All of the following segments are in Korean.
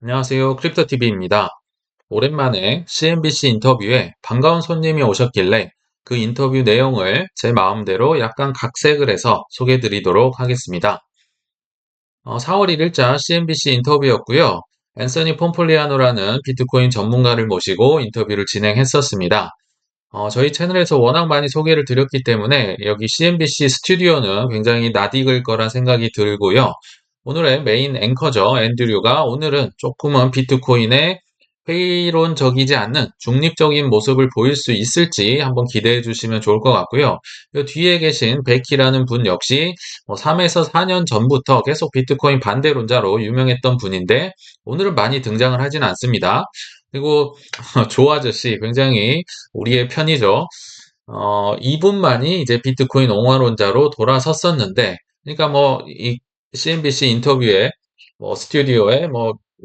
안녕하세요. 크립토TV입니다. 오랜만에 CNBC 인터뷰에 반가운 손님이 오셨길래 그 인터뷰 내용을 제 마음대로 약간 각색을 해서 소개해 드리도록 하겠습니다. 4월 1일자 CNBC 인터뷰였고요. 앤서니 폼폴리아노라는 비트코인 전문가를 모시고 인터뷰를 진행했었습니다. 저희 채널에서 워낙 많이 소개를 드렸기 때문에 여기 CNBC 스튜디오는 굉장히 낯익을 거란 생각이 들고요. 오늘의 메인 앵커죠. 앤드류가 오늘은 조금은 비트코인의 회의론적이지 않는 중립적인 모습을 보일 수 있을지 한번 기대해 주시면 좋을 것 같고요. 이 뒤에 계신 베키라는 분 역시 3에서 4년 전부터 계속 비트코인 반대론자로 유명했던 분인데 오늘은 많이 등장을 하진 않습니다. 그리고 조 아저씨 굉장히 우리의 편이죠. 이분만이 이제 비트코인 옹호론자로 돌아섰었는데, 그러니까 이 CNBC 인터뷰에, 스튜디오에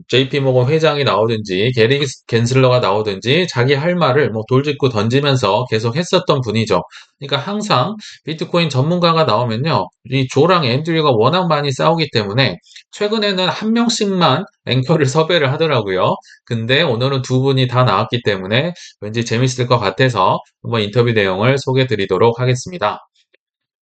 JP 모건 회장이 나오든지, 게리 겐슬러가 나오든지, 자기 할 말을 돌직구 던지면서 계속 했었던 분이죠. 그러니까 항상 비트코인 전문가가 나오면요, 이 조랑 앤드류가 워낙 많이 싸우기 때문에, 최근에는 한 명씩만 앵커를 섭외를 하더라고요. 근데 오늘은 두 분이 다 나왔기 때문에 왠지 재밌을 것 같아서 한번 인터뷰 내용을 소개해 드리도록 하겠습니다.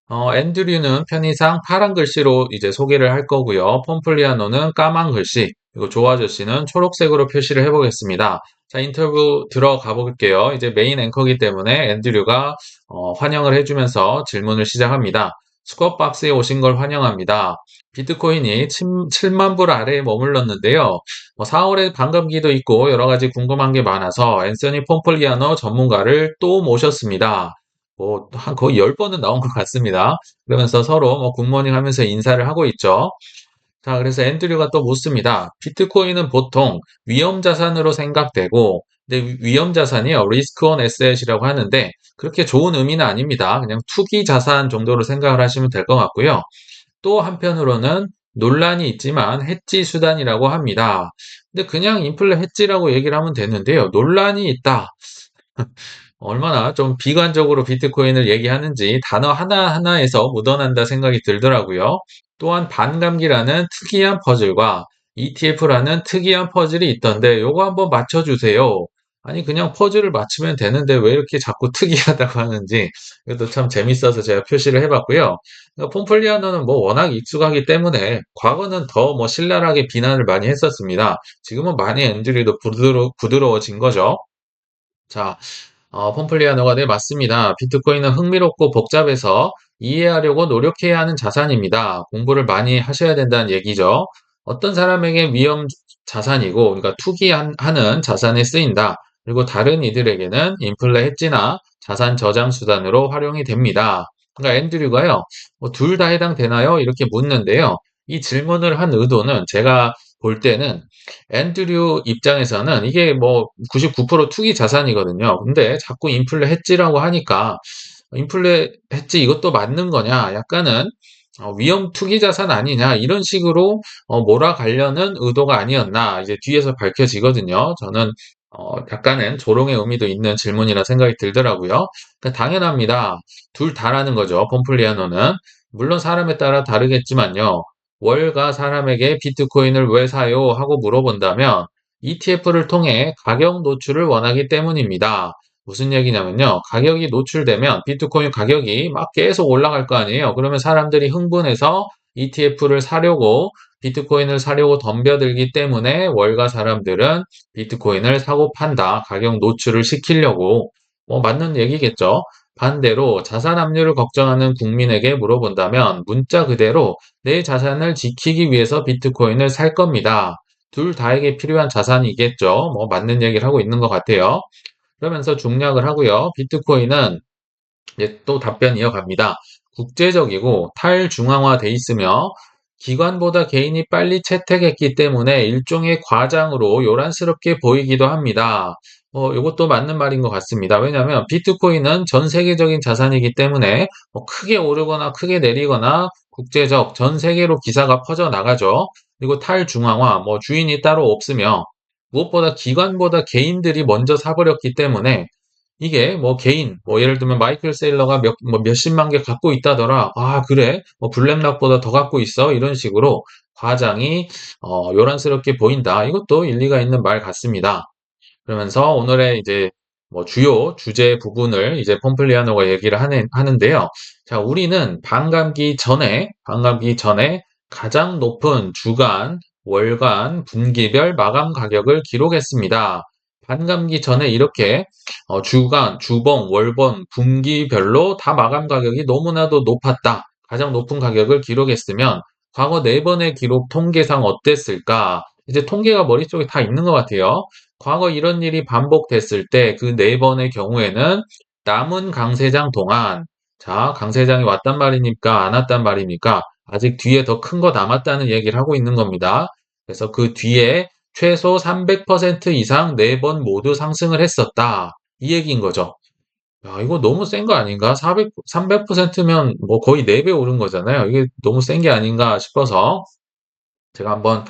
앤드류는 편의상 파란 글씨로 이제 소개를 할 거고요. 폼플리아노는 까만 글씨, 그리고 조 아저씨는 초록색으로 표시를 해보겠습니다. 자, 인터뷰 들어가 볼게요. 이제 메인 앵커기 때문에 앤드류가 환영을 해주면서 질문을 시작합니다. 스쿼박스에 오신 걸 환영합니다. 비트코인이 7만 불 아래에 머물렀는데요. 4월에 반감기도 있고 여러 가지 궁금한 게 많아서 앤서니 폼플리아노 전문가를 또 모셨습니다. 한 거의 10번은 나온 것 같습니다. 그러면서 서로 굿모닝 하면서 인사를 하고 있죠. 자, 그래서 앤드류가 또 묻습니다. 비트코인은 보통 위험 자산으로 생각되고, 근데 위험 자산이요, 리스크 온 에셋이라고 하는데, 그렇게 좋은 의미는 아닙니다. 그냥 투기 자산 정도로 생각을 하시면 될 것 같고요. 또 한편으로는 논란이 있지만 해지 수단이라고 합니다. 근데 그냥 인플레 해지라고 얘기를 하면 되는데요. 논란이 있다. 얼마나 좀 비관적으로 비트코인을 얘기하는지 단어 하나하나에서 묻어난다 생각이 들더라고요. 또한 반감기라는 특이한 퍼즐과 ETF라는 특이한 퍼즐이 있던데 요거 한번 맞춰주세요. 아니 그냥 퍼즐을 맞추면 되는데 왜 이렇게 자꾸 특이하다고 하는지 이것도 참 재밌어서 제가 표시를 해봤고요. 폼플리아노는 워낙 익숙하기 때문에 과거는 더 신랄하게 비난을 많이 했었습니다. 지금은 많이 엔드리도 부드러워진 거죠. 자, 폼플리아노가 네, 맞습니다. 비트코인은 흥미롭고 복잡해서 이해하려고 노력해야 하는 자산입니다. 공부를 많이 하셔야 된다는 얘기죠. 어떤 사람에게 위험 자산이고, 그러니까 투기하는 자산에 쓰인다. 그리고 다른 이들에게는 인플레 헤지나 자산 저장 수단으로 활용이 됩니다. 그러니까 앤드류가요, 둘 다 해당되나요? 이렇게 묻는데요. 이 질문을 한 의도는 제가 볼 때는 앤드류 입장에서는 이게 99% 투기 자산이거든요. 근데 자꾸 인플레 헤지라고 하니까 인플레 헤지 이것도 맞는 거냐? 약간은 위험 투기 자산 아니냐? 이런 식으로 몰아가려는 의도가 아니었나? 이제 뒤에서 밝혀지거든요. 저는 약간은 조롱의 의미도 있는 질문이라 생각이 들더라고요. 그러니까 당연합니다. 둘 다라는 거죠. 폼플리아노는. 물론 사람에 따라 다르겠지만요. 월가 사람에게 비트코인을 왜 사요? 하고 물어본다면 ETF를 통해 가격 노출을 원하기 때문입니다. 무슨 얘기냐면요. 가격이 노출되면 비트코인 가격이 막 계속 올라갈 거 아니에요. 그러면 사람들이 흥분해서 ETF를 사려고 비트코인을 사려고 덤벼들기 때문에 월가 사람들은 비트코인을 사고 판다. 가격 노출을 시키려고. 맞는 얘기겠죠. 반대로 자산 압류를 걱정하는 국민에게 물어본다면 문자 그대로 내 자산을 지키기 위해서 비트코인을 살 겁니다. 둘 다에게 필요한 자산이겠죠. 맞는 얘기를 하고 있는 것 같아요. 그러면서 중략을 하고요. 비트코인은 이제 또 답변 이어갑니다. 국제적이고 탈중앙화돼 있으며 기관보다 개인이 빨리 채택했기 때문에 일종의 과장으로 요란스럽게 보이기도 합니다. 이것도 맞는 말인 것 같습니다. 왜냐하면 비트코인은 전 세계적인 자산이기 때문에 크게 오르거나 크게 내리거나 국제적 전 세계로 기사가 퍼져 나가죠. 그리고 탈중앙화, 주인이 따로 없으며 무엇보다 기관보다 개인들이 먼저 사버렸기 때문에 이게 뭐 개인, 뭐 예를 들면 마이클 세일러가 몇십만 개 갖고 있다더라. 아, 그래? 뭐 블랙락보다 더 갖고 있어? 이런 식으로 과장이, 요란스럽게 보인다. 이것도 일리가 있는 말 같습니다. 그러면서 오늘의 이제 뭐 주요 주제 부분을 이제 폼플리아노가 얘기를 하는데요. 자, 우리는 반감기 전에 가장 높은 주간, 월간, 분기별 마감 가격을 기록했습니다. 반감기 전에 이렇게 주간, 주봉, 월봉, 분기별로 다 마감 가격이 너무나도 높았다. 가장 높은 가격을 기록했으면 과거 4번의 기록 통계상 어땠을까? 이제 통계가 머릿속에 다 있는 것 같아요. 과거 이런 일이 반복됐을 때 그 4번의 경우에는 남은 강세장 동안, 자, 강세장이 왔단 말입니까? 안 왔단 말입니까? 아직 뒤에 더 큰 거 남았다는 얘기를 하고 있는 겁니다. 그래서 그 뒤에 최소 300% 이상 4번 모두 상승을 했었다. 이 얘기인 거죠. 야, 이거 너무 센 거 아닌가? 300%면 뭐 거의 4배 오른 거잖아요. 이게 너무 센 게 아닌가 싶어서 제가 한번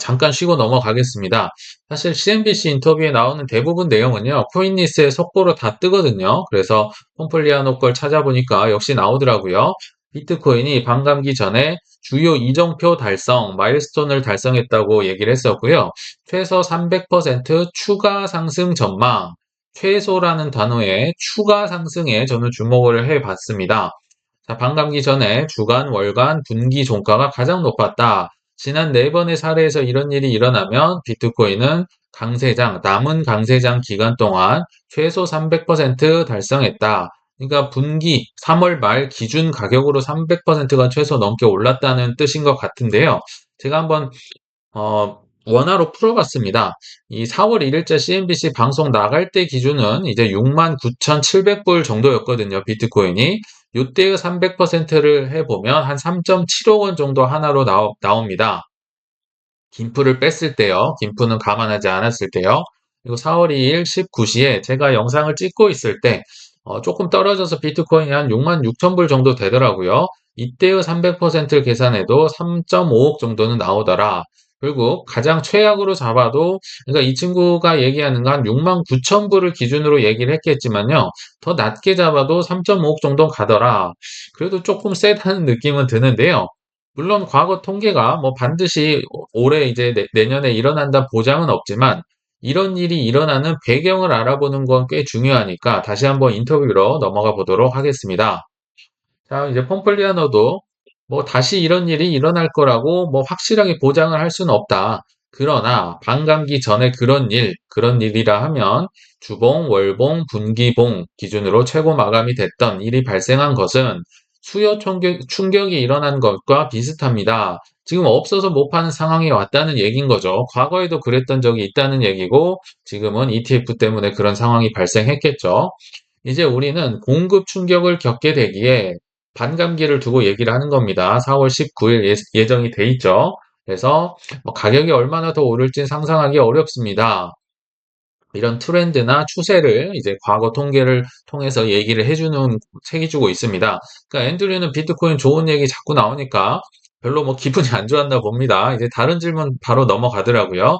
잠깐 쉬고 넘어가겠습니다. 사실 CNBC 인터뷰에 나오는 대부분 내용은요, 코인리스의 속보로 다 뜨거든요. 그래서 폼플리아노 걸 찾아보니까 역시 나오더라고요. 비트코인이 반감기 전에 주요 이정표 달성, 마일스톤을 달성했다고 얘기를 했었고요. 최소 300% 추가 상승 전망, 최소라는 단어에 추가 상승에 저는 주목을 해봤습니다. 자, 반감기 전에 주간, 월간, 분기 종가가 가장 높았다. 지난 4번의 사례에서 이런 일이 일어나면 비트코인은 남은 강세장 기간 동안 최소 300% 달성했다. 그러니까 분기 3월 말 기준 가격으로 300%가 최소 넘게 올랐다는 뜻인 것 같은데요. 제가 한번 원화로 풀어봤습니다. 이 4월 1일자 CNBC 방송 나갈 때 기준은 이제 69,700불 정도였거든요. 비트코인이. 요때의 300%를 해보면 한 3.7억 원 정도 하나로 나옵니다. 김프를 뺐을 때요. 김프는 감안하지 않았을 때요. 그리고 4월 2일 19시에 제가 영상을 찍고 있을 때 조금 떨어져서 비트코인이 한 6만 6천 불 정도 되더라고요. 이때의 300%를 계산해도 3.5억 정도는 나오더라. 그리고 가장 최악으로 잡아도 그러니까 이 친구가 얘기하는 건 한 6만 9천 불을 기준으로 얘기를 했겠지만요. 더 낮게 잡아도 3.5억 정도 가더라. 그래도 조금 세다는 느낌은 드는데요. 물론 과거 통계가 뭐 반드시 올해 이제 내년에 일어난다 보장은 없지만 이런 일이 일어나는 배경을 알아보는 건 꽤 중요하니까 다시 한번 인터뷰로 넘어가 보도록 하겠습니다. 자, 이제 폼플리아노도 뭐 다시 이런 일이 일어날 거라고 뭐 확실하게 보장을 할 수는 없다. 그러나 반감기 전에 그런 일이라 하면 주봉, 월봉, 분기봉 기준으로 최고 마감이 됐던 일이 발생한 것은 수요 충격이 일어난 것과 비슷합니다. 지금 없어서 못 파는 상황이 왔다는 얘기인 거죠. 과거에도 그랬던 적이 있다는 얘기고 지금은 ETF 때문에 그런 상황이 발생했겠죠. 이제 우리는 공급 충격을 겪게 되기에 반감기를 두고 얘기를 하는 겁니다. 4월 19일 예정이 돼 있죠. 그래서 뭐 가격이 얼마나 더 오를지 상상하기 어렵습니다. 이런 트렌드나 추세를 이제 과거 통계를 통해서 얘기를 해주는 책이 주고 있습니다. 그러니까 앤드류는 비트코인 좋은 얘기 자꾸 나오니까 별로 뭐 기분이 안 좋았나 봅니다. 이제 다른 질문 바로 넘어가더라고요.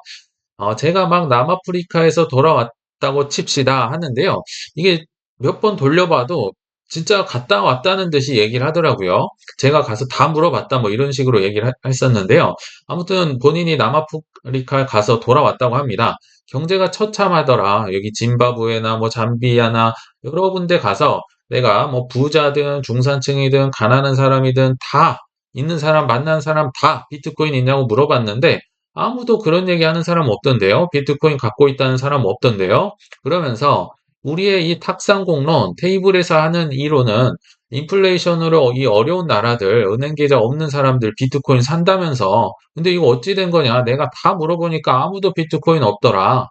제가 막 남아프리카에서 돌아왔다고 칩시다 하는데요. 이게 몇 번 돌려봐도 진짜 갔다 왔다는 듯이 얘기를 하더라고요. 제가 가서 다 물어봤다 뭐 이런 식으로 얘기를 했었는데요. 아무튼 본인이 남아프리카에 가서 돌아왔다고 합니다. 경제가 처참하더라. 여기 짐바브웨나 뭐 잠비아나 여러 군데 가서 내가 뭐 부자든 중산층이든 가난한 사람이든 다 있는 사람 만난 사람 다 비트코인 있냐고 물어봤는데 아무도 그런 얘기하는 사람 없던데요. 비트코인 갖고 있다는 사람 없던데요. 그러면서 우리의 이 탁상공론 테이블에서 하는 이론은 인플레이션으로 이 어려운 나라들 은행 계좌 없는 사람들 비트코인 산다면서 근데 이거 어찌 된 거냐? 내가 다 물어보니까 아무도 비트코인 없더라.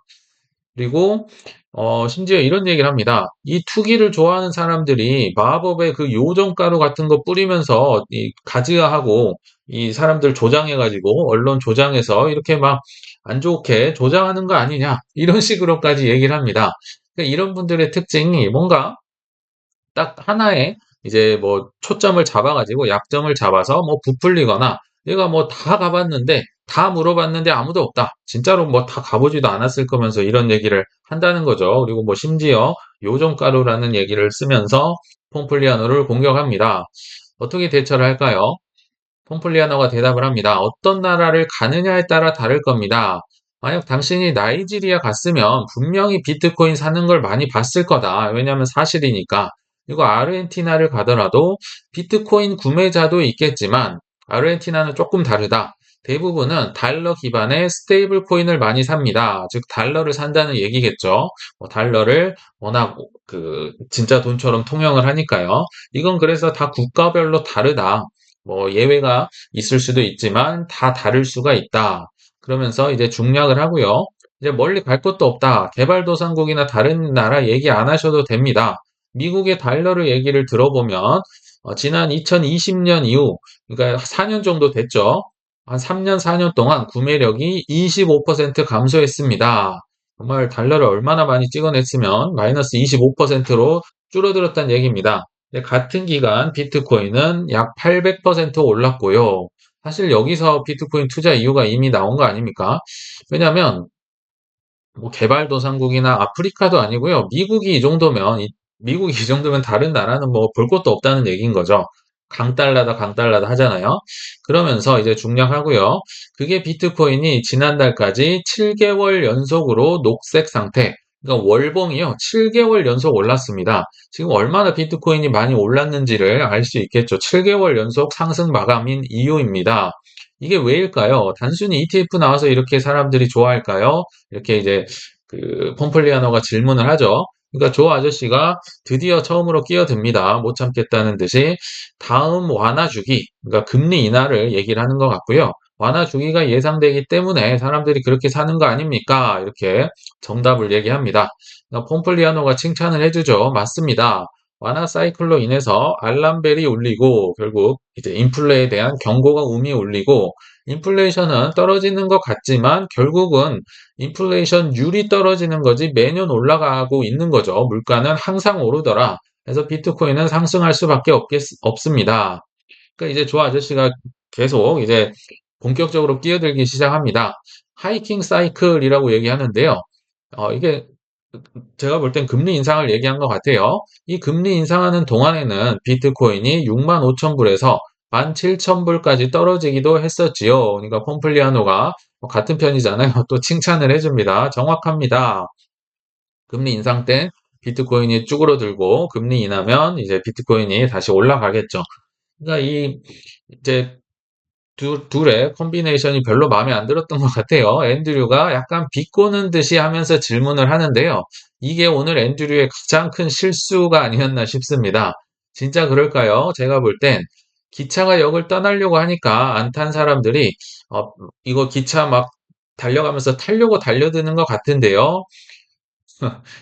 그리고 심지어 이런 얘기를 합니다. 이 투기를 좋아하는 사람들이 마법의 그 요정가루 같은 거 뿌리면서 이 가즈하고 이 사람들 조장해가지고 언론 조장해서 이렇게 막 안 좋게 조장하는 거 아니냐 이런 식으로까지 얘기를 합니다. 그러니까 이런 분들의 특징이 뭔가 딱 하나의 이제 뭐 초점을 잡아가지고 약점을 잡아서 뭐 부풀리거나 내가 뭐 다 가봤는데, 다 물어봤는데 아무도 없다. 진짜로 뭐 다 가보지도 않았을 거면서 이런 얘기를 한다는 거죠. 그리고 뭐 심지어 요정가루라는 얘기를 쓰면서 폼플리아노를 공격합니다. 어떻게 대처를 할까요? 폼플리아노가 대답을 합니다. 어떤 나라를 가느냐에 따라 다를 겁니다. 만약 당신이 나이지리아 갔으면 분명히 비트코인 사는 걸 많이 봤을 거다. 왜냐하면 사실이니까. 그리고 아르헨티나를 가더라도 비트코인 구매자도 있겠지만 아르헨티나는 조금 다르다. 대부분은 달러 기반의 스테이블 코인을 많이 삽니다. 즉 달러를 산다는 얘기겠죠. 뭐 달러를 워낙 진짜 돈처럼 통용을 하니까요. 이건 그래서 다 국가별로 다르다. 뭐 예외가 있을 수도 있지만 다 다를 수가 있다. 그러면서 이제 중략을 하고요. 이제 멀리 갈 것도 없다. 개발도상국이나 다른 나라 얘기 안 하셔도 됩니다. 미국의 달러를 얘기를 들어보면 지난 2020년 이후 그러니까 4년 정도 됐죠. 한 3년, 4년 동안 구매력이 25% 감소했습니다. 정말 달러를 얼마나 많이 찍어냈으면 마이너스 25%로 줄어들었다는 얘기입니다. 같은 기간 비트코인은 약 800% 올랐고요. 사실 여기서 비트코인 투자 이유가 이미 나온 거 아닙니까? 왜냐하면 뭐 개발도상국이나 아프리카도 아니고요. 미국이 이 정도면 다른 나라는 뭐 볼 것도 없다는 얘기인 거죠. 강달러다 강달러다 하잖아요. 그러면서 이제 중략하고요. 그게 비트코인이 지난달까지 7개월 연속으로 녹색 상태, 그러니까 월봉이요. 7개월 연속 올랐습니다. 지금 얼마나 비트코인이 많이 올랐는지를 알 수 있겠죠. 7개월 연속 상승 마감인 이유입니다. 이게 왜일까요? 단순히 ETF 나와서 이렇게 사람들이 좋아할까요? 이렇게 이제 폼플리아노가 질문을 하죠. 그러니까 조 아저씨가 드디어 처음으로 끼어듭니다. 못 참겠다는 듯이 다음 완화 주기, 그러니까 금리 인하를 얘기를 하는 것 같고요. 완화 주기가 예상되기 때문에 사람들이 그렇게 사는 거 아닙니까? 이렇게 정답을 얘기합니다. 그러니까 폼플리아노가 칭찬을 해주죠. 맞습니다. 완화 사이클로 인해서 알람벨이 울리고 결국 이제 인플레에 대한 경고가 음이 울리고 인플레이션은 떨어지는 것 같지만 결국은 인플레이션율이 떨어지는 거지 매년 올라가고 있는 거죠. 물가는 항상 오르더라. 그래서 비트코인은 상승할 수밖에 없습니다. 그러니까 이제 조 아저씨가 계속 이제 본격적으로 끼어들기 시작합니다. 하이킹 사이클이라고 얘기하는데요. 이게 제가 볼 땐 금리 인상을 얘기한 것 같아요. 이 금리 인상하는 동안에는 비트코인이 6만 5천 불에서 17,000불까지 떨어지기도 했었지요. 그러니까 폼플리아노가 같은 편이잖아요. 또 칭찬을 해줍니다. 정확합니다. 금리 인상 때 비트코인이 쭈그러들고 금리 인하면 이제 비트코인이 다시 올라가겠죠. 그러니까 이제 둘의 콤비네이션이 별로 마음에 안 들었던 것 같아요. 앤드류가 약간 비꼬는 듯이 하면서 질문을 하는데요. 이게 오늘 앤드류의 가장 큰 실수가 아니었나 싶습니다. 진짜 그럴까요? 제가 볼 땐 기차가 역을 떠나려고 하니까 안 탄 사람들이 어, 이거 기차 막 달려가면서 타려고 달려드는 것 같은데요.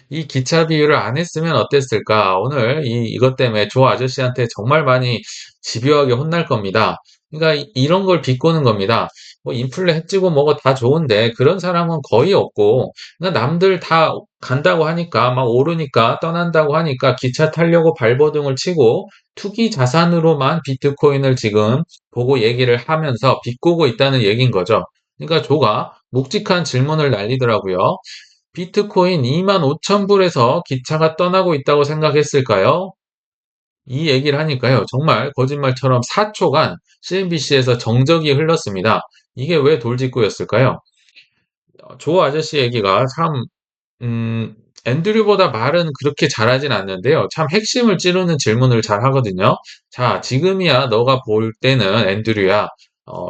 이 기차 비유를 안 했으면 어땠을까? 오늘 이것 때문에 조 아저씨한테 정말 많이 집요하게 혼날 겁니다. 그러니까 이런 걸 비꼬는 겁니다. 뭐 인플레 해지고 뭐고 다 좋은데 그런 사람은 거의 없고 그러니까 남들 다 간다고 하니까 막 오르니까 떠난다고 하니까 기차 타려고 발버둥을 치고 투기 자산으로만 비트코인을 지금 보고 얘기를 하면서 비꼬고 있다는 얘기인 거죠. 그러니까 조가 묵직한 질문을 날리더라고요. 비트코인 2만 5천 불에서 기차가 떠나고 있다고 생각했을까요? 이 얘기를 하니까요. 정말 거짓말처럼 4초간 CNBC에서 정적이 흘렀습니다. 이게 왜 돌직구였을까요? 조 아저씨 얘기가 참 앤드류보다 말은 그렇게 잘하진 않는데요. 참 핵심을 찌르는 질문을 잘 하거든요. 자, 지금이야 너가 볼 때는 앤드류야.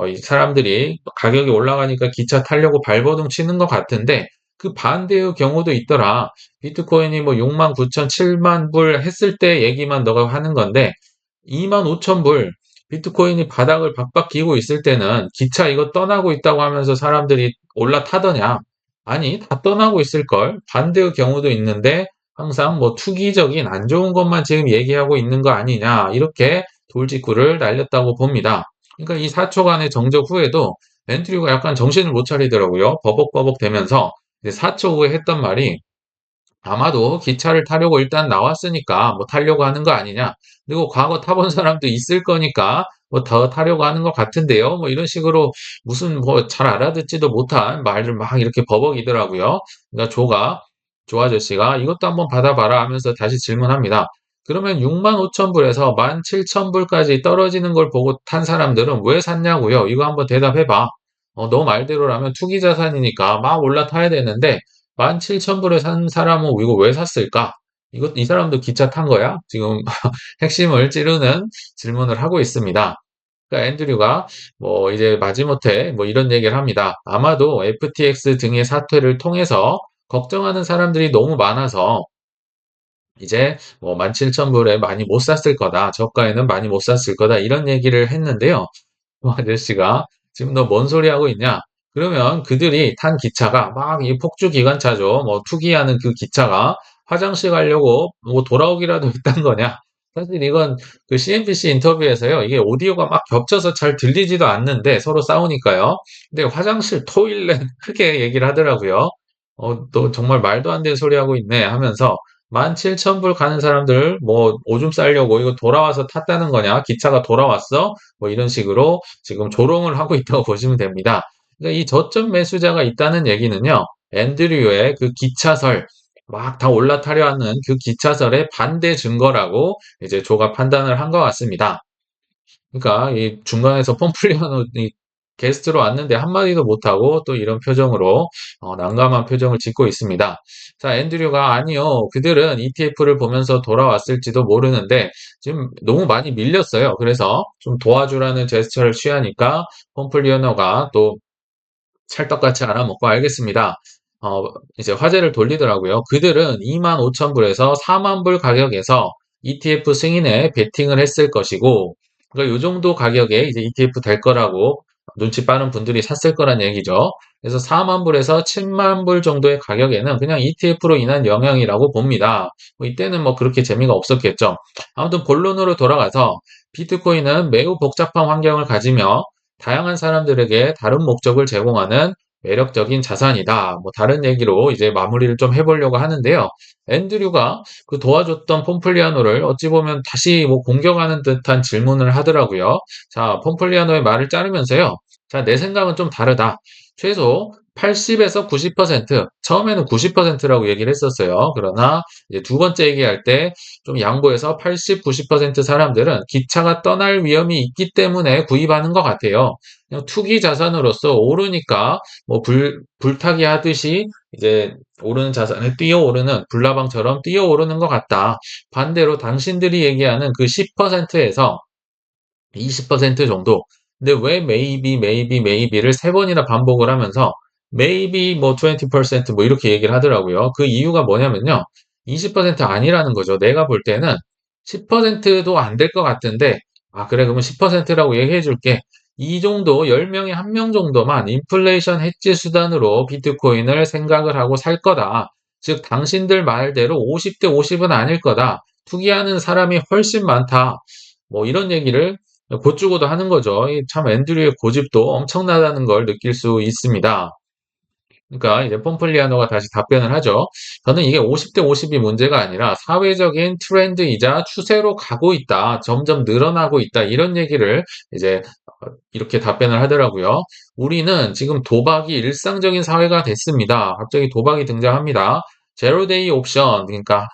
이 사람들이 가격이 올라가니까 기차 타려고 발버둥 치는 것 같은데 그 반대의 경우도 있더라. 비트코인이 뭐 6만 9천, 7만 불 했을 때 얘기만 너가 하는 건데 2만 5천 불 비트코인이 바닥을 박박 기고 있을 때는 기차 이거 떠나고 있다고 하면서 사람들이 올라타더냐? 아니, 다 떠나고 있을걸. 반대의 경우도 있는데 항상 뭐 투기적인 안 좋은 것만 지금 얘기하고 있는 거 아니냐. 이렇게 돌직구를 날렸다고 봅니다. 그러니까 이 4초간의 정적 후에도 벤트류가 약간 정신을 못 차리더라고요. 버벅버벅 되면서 4초 후에 했던 말이 아마도 기차를 타려고 일단 나왔으니까 뭐 타려고 하는 거 아니냐. 그리고 과거 타본 사람도 있을 거니까 뭐 더 타려고 하는 것 같은데요. 뭐 이런 식으로 무슨 뭐 잘 알아듣지도 못한 말을 막 이렇게 버벅이더라고요. 그러니까 조 아저씨가 이것도 한번 받아봐라 하면서 다시 질문합니다. 그러면 65,000불에서 17,000불까지 떨어지는 걸 보고 탄 사람들은 왜 샀냐고요? 이거 한번 대답해봐. 너 말대로라면 투기 자산이니까 막 올라타야 되는데 17,000불에 산 사람은 이거 왜 샀을까? 이 사람도 기차 탄 거야? 지금 핵심을 찌르는 질문을 하고 있습니다. 그러니까 앤드류가 뭐 이제 마지못해 뭐 이런 얘기를 합니다. 아마도 FTX 등의 사태를 통해서 걱정하는 사람들이 너무 많아서 이제 뭐 17,000불에 많이 못 샀을 거다. 저가에는 많이 못 샀을 거다. 이런 얘기를 했는데요. 그 아저씨가 지금 너 뭔 소리 하고 있냐? 그러면 그들이 탄 기차가 막 이 폭주 기관차죠. 뭐 투기하는 그 기차가 화장실 가려고 뭐 돌아오기라도 했단 거냐? 사실 이건 그 CNBC 인터뷰에서요. 이게 오디오가 막 겹쳐서 잘 들리지도 않는데 서로 싸우니까요. 근데 화장실 토일렛 크게 얘기를 하더라고요. 또 정말 말도 안 되는 소리 하고 있네 하면서 17,000불 가는 사람들 뭐 오줌 싸려고 이거 돌아와서 탔다는 거냐? 기차가 돌아왔어? 뭐 이런 식으로 지금 조롱을 하고 있다고 보시면 됩니다. 그러니까 이 저점 매수자가 있다는 얘기는요. 앤드류의 그 기차설 막 다 올라타려 하는 그 기차설의 반대 증거라고 이제 조가 판단을 한 것 같습니다. 그러니까 이 중간에서 폼플리아노 게스트로 왔는데 한마디도 못하고 또 이런 표정으로 난감한 표정을 짓고 있습니다. 자, 앤드류가 아니요. 그들은 ETF를 보면서 돌아왔을지도 모르는데 지금 너무 많이 밀렸어요. 그래서 좀 도와주라는 제스처를 취하니까 폼플리아노가 또 찰떡같이 알아먹고 알겠습니다. 어, 이제 화제를 돌리더라고요. 그들은 25,000불에서 4만 불 가격에서 ETF 승인에 베팅을 했을 것이고, 그러니까 요 정도 가격에 이제 ETF 될 거라고 눈치 빠른 분들이 샀을 거란 얘기죠. 그래서 4만 불에서 7만 불 정도의 가격에는 그냥 ETF로 인한 영향이라고 봅니다. 뭐 이때는 뭐 그렇게 재미가 없었겠죠. 아무튼 본론으로 돌아가서 비트코인은 매우 복잡한 환경을 가지며 다양한 사람들에게 다른 목적을 제공하는 매력적인 자산이다. 뭐 다른 얘기로 이제 마무리를 좀 해보려고 하는데요. 앤드류가 그 도와줬던 폼플리아노를 어찌 보면 다시 뭐 공격하는 듯한 질문을 하더라고요. 자, 폼플리아노의 말을 자르면서요. 자, 내 생각은 좀 다르다. 최소 80에서 90%, 처음에는 90%라고 얘기를 했었어요. 그러나 이제 두 번째 얘기할 때 좀 양보해서 80, 90% 사람들은 기차가 떠날 위험이 있기 때문에 구입하는 것 같아요. 그냥 투기 자산으로서 오르니까 뭐 불타기 하듯이 이제 오르는 자산에 뛰어오르는 불나방처럼 뛰어오르는 것 같다. 반대로 당신들이 얘기하는 그 10%에서 20% 정도. 근데 왜 maybe, maybe, maybe를 세 번이나 반복을 하면서 maybe 뭐 20%뭐 이렇게 얘기를 하더라고요. 그 이유가 뭐냐면요. 20% 아니라는 거죠. 내가 볼 때는 10%도 안 될 것 같은데, 아, 그래, 그러면 10%라고 얘기해 줄게. 이 정도 10명에 1명 정도만 인플레이션 해지 수단으로 비트코인을 생각을 하고 살 거다. 즉, 당신들 말대로 50대 50은 아닐 거다. 투기하는 사람이 훨씬 많다. 뭐 이런 얘기를 곧주고도 하는 거죠. 참 앤드류의 고집도 엄청나다는 걸 느낄 수 있습니다. 그러니까 이제 폼플리아노가 다시 답변을 하죠. 저는 이게 50대 50이 문제가 아니라 사회적인 트렌드이자 추세로 가고 있다. 점점 늘어나고 있다. 이런 얘기를 이제 이렇게 답변을 하더라고요. 우리는 지금 도박이 일상적인 사회가 됐습니다. 갑자기 도박이 등장합니다. 제로데이 옵션, 그러니까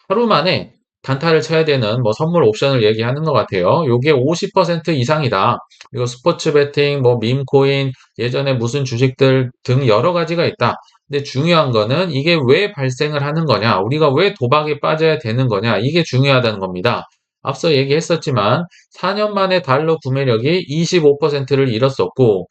하루 만에 단타를 쳐야 되는 뭐 선물 옵션을 얘기하는 것 같아요. 요게 50% 이상이다. 그리고 스포츠 베팅, 뭐 밈코인, 예전에 무슨 주식들 등 여러 가지가 있다. 근데 중요한 거는 이게 왜 발생을 하는 거냐? 우리가 왜 도박에 빠져야 되는 거냐? 이게 중요하다는 겁니다. 앞서 얘기했었지만 4년 만에 달러 구매력이 25%를 잃었었고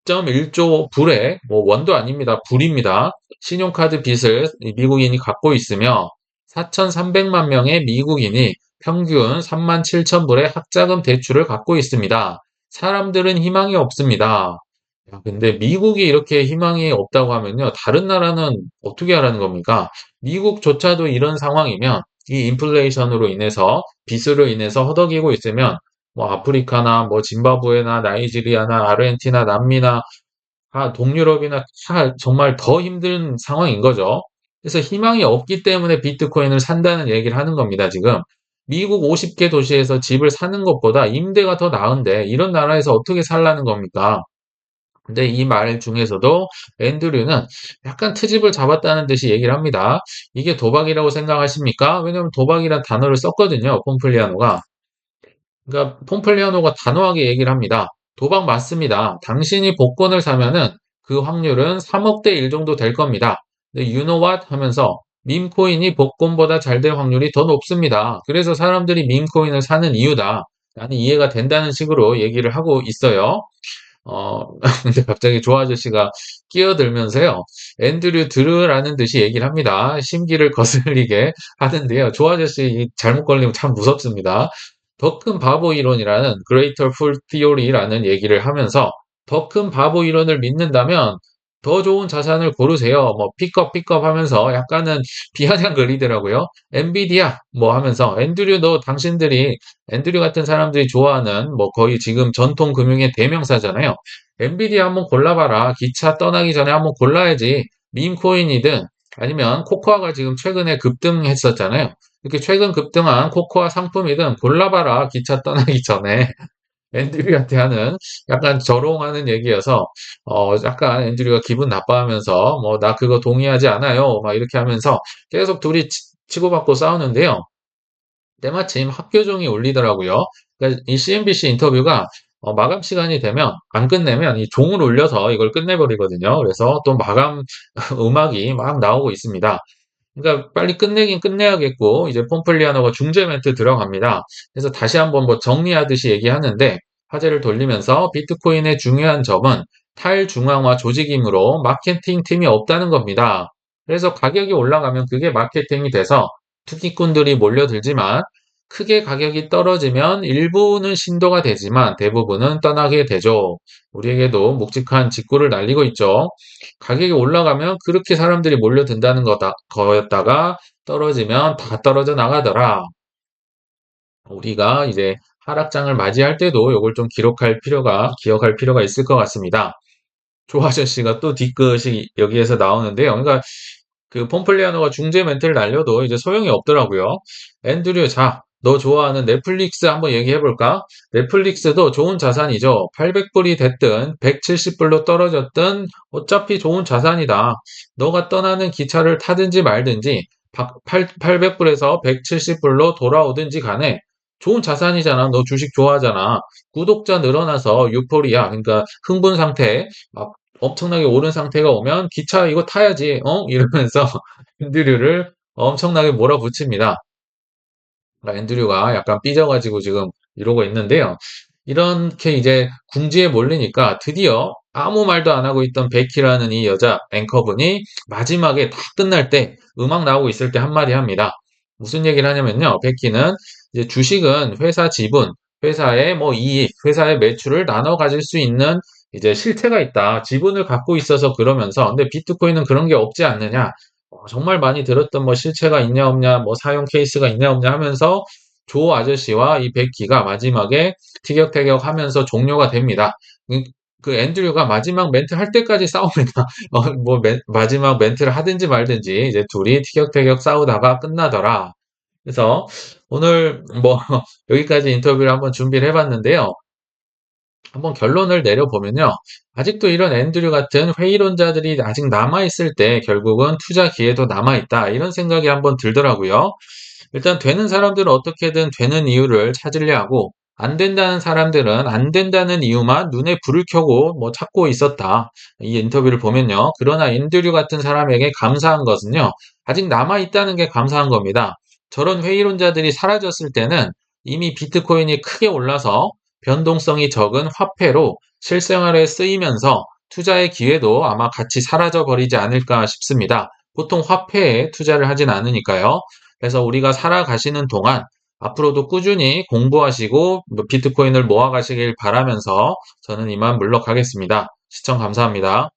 1.1조 불의 뭐 원도 아닙니다. 불입니다. 신용카드 빚을 미국인이 갖고 있으며 4,300만 명의 미국인이 평균 37,000불의 학자금 대출을 갖고 있습니다. 사람들은 희망이 없습니다. 야, 근데 미국이 이렇게 희망이 없다고 하면요. 다른 나라는 어떻게 하라는 겁니까? 미국조차도 이런 상황이면 이 인플레이션으로 인해서 빚으로 인해서 허덕이고 있으면 뭐 아프리카나 뭐 짐바브웨나 나이지리아나 아르헨티나 남미나 동유럽이나 다 정말 더 힘든 상황인 거죠. 그래서 희망이 없기 때문에 비트코인을 산다는 얘기를 하는 겁니다, 지금. 미국 50개 도시에서 집을 사는 것보다 임대가 더 나은데 이런 나라에서 어떻게 살라는 겁니까? 근데 이 말 중에서도 앤드류는 약간 트집을 잡았다는 듯이 얘기를 합니다. 이게 도박이라고 생각하십니까? 왜냐면 도박이란 단어를 썼거든요, 폼플리아노가. 그러니까 폼플리아노가 단호하게 얘기를 합니다. 도박 맞습니다. 당신이 복권을 사면은 그 확률은 3억 대 1 정도 될 겁니다. 근데 you know what? 하면서 밈코인이 복권보다 잘 될 확률이 더 높습니다. 그래서 사람들이 밈코인을 사는 이유다. 라는 이해가 된다는 식으로 얘기를 하고 있어요. 근데 갑자기 조 아저씨가 끼어들면서요. 앤드류 들으라는 듯이 얘기를 합니다. 심기를 거슬리게 하는데요. 조 아저씨 잘못 걸리면 참 무섭습니다. 더 큰 바보 이론이라는 Greater Fool Theory라는 얘기를 하면서 더 큰 바보 이론을 믿는다면 더 좋은 자산을 고르세요. 뭐 픽업 하면서 약간은 비아냥 거리더라고요. 엔비디아 뭐 하면서 앤드류 너 당신들이 앤드류 같은 사람들이 좋아하는 뭐 거의 지금 전통 금융의 대명사잖아요. 엔비디아 한번 골라봐라. 기차 떠나기 전에 한번 골라야지. 밈코인이든 아니면 코코아가 지금 최근에 급등했었잖아요. 이렇게 최근 급등한 코코아 상품이든 골라봐라. 기차 떠나기 전에. 앤드류한테 하는 약간 조롱하는 얘기여서 약간 앤드류가 기분 나빠하면서 뭐 나 그거 동의하지 않아요. 막 이렇게 하면서 계속 둘이 치고받고 싸우는데요. 때마침 합교종이 울리더라고요. 그러니까 이 CNBC 인터뷰가 마감 시간이 되면 안 끝내면 이 종을 울려서 이걸 끝내버리거든요. 그래서 또 마감 음악이 막 나오고 있습니다. 그러니까 빨리 끝내긴 끝내야겠고 이제 폼플리아노가 중재 멘트 들어갑니다. 그래서 다시 한번 뭐 정리하듯이 얘기하는데 화제를 돌리면서 비트코인의 중요한 점은 탈중앙화 조직이므로 마케팅 팀이 없다는 겁니다. 그래서 가격이 올라가면 그게 마케팅이 돼서 투기꾼들이 몰려들지만 크게 가격이 떨어지면 일부는 신도가 되지만 대부분은 떠나게 되죠. 우리에게도 묵직한 직구를 날리고 있죠. 가격이 올라가면 그렇게 사람들이 몰려든다는 거였다가 떨어지면 다 떨어져 나가더라. 우리가 이제 하락장을 맞이할 때도 이걸 좀 기억할 필요가 있을 것 같습니다. 조 아저씨가 또 뒤끝이 여기에서 나오는데요. 그러니까 그 폼플리아노가 중재 멘트를 날려도 이제 소용이 없더라고요. 앤드류, 자, 너 좋아하는 넷플릭스 한번 얘기해볼까? 넷플릭스도 좋은 자산이죠. 800불이 됐든 170불로 떨어졌든 어차피 좋은 자산이다. 너가 떠나는 기차를 타든지 말든지 800불에서 170불로 돌아오든지 간에 좋은 자산이잖아. 너 주식 좋아하잖아. 구독자 늘어나서 유포리아, 그러니까 흥분 상태, 막 엄청나게 오른 상태가 오면 기차 이거 타야지, 이러면서 앤드류를 엄청나게 몰아붙입니다. 그러니까 앤드류가 약간 삐져가지고 지금 이러고 있는데요. 이렇게 이제 궁지에 몰리니까 드디어 아무 말도 안 하고 있던 베키라는 이 여자 앵커분이 마지막에 다 끝날 때 음악 나오고 있을 때 한마디 합니다. 무슨 얘기를 하냐면요. 베키는 이제 주식은 회사 지분, 회사의 뭐 이익, 회사의 매출을 나눠 가질 수 있는 이제 실태가 있다. 지분을 갖고 있어서 그러면서 근데 비트코인은 그런 게 없지 않느냐. 정말 많이 들었던 뭐 실체가 있냐 없냐, 뭐 사용 케이스가 있냐 없냐 하면서 조 아저씨와 이 베키가 마지막에 티격태격하면서 종료가 됩니다. 그, 그 앤드류가 마지막 멘트 할 때까지 싸웁니다. 마지막 멘트를 하든지 말든지 이제 둘이 티격태격 싸우다가 끝나더라. 그래서 오늘 뭐 여기까지 인터뷰를 한번 준비를 해봤는데요. 한번 결론을 내려보면요. 아직도 이런 앤드류 같은 회의론자들이 아직 남아있을 때 결국은 투자 기회도 남아있다. 이런 생각이 한번 들더라고요. 일단 되는 사람들은 어떻게든 되는 이유를 찾으려 하고 안 된다는 사람들은 안 된다는 이유만 눈에 불을 켜고 뭐 찾고 있었다. 이 인터뷰를 보면요. 그러나 앤드류 같은 사람에게 감사한 것은요. 아직 남아있다는 게 감사한 겁니다. 저런 회의론자들이 사라졌을 때는 이미 비트코인이 크게 올라서 변동성이 적은 화폐로 실생활에 쓰이면서 투자의 기회도 아마 같이 사라져 버리지 않을까 싶습니다. 보통 화폐에 투자를 하진 않으니까요. 그래서 우리가 살아가시는 동안 앞으로도 꾸준히 공부하시고 비트코인을 모아가시길 바라면서 저는 이만 물러가겠습니다. 시청 감사합니다.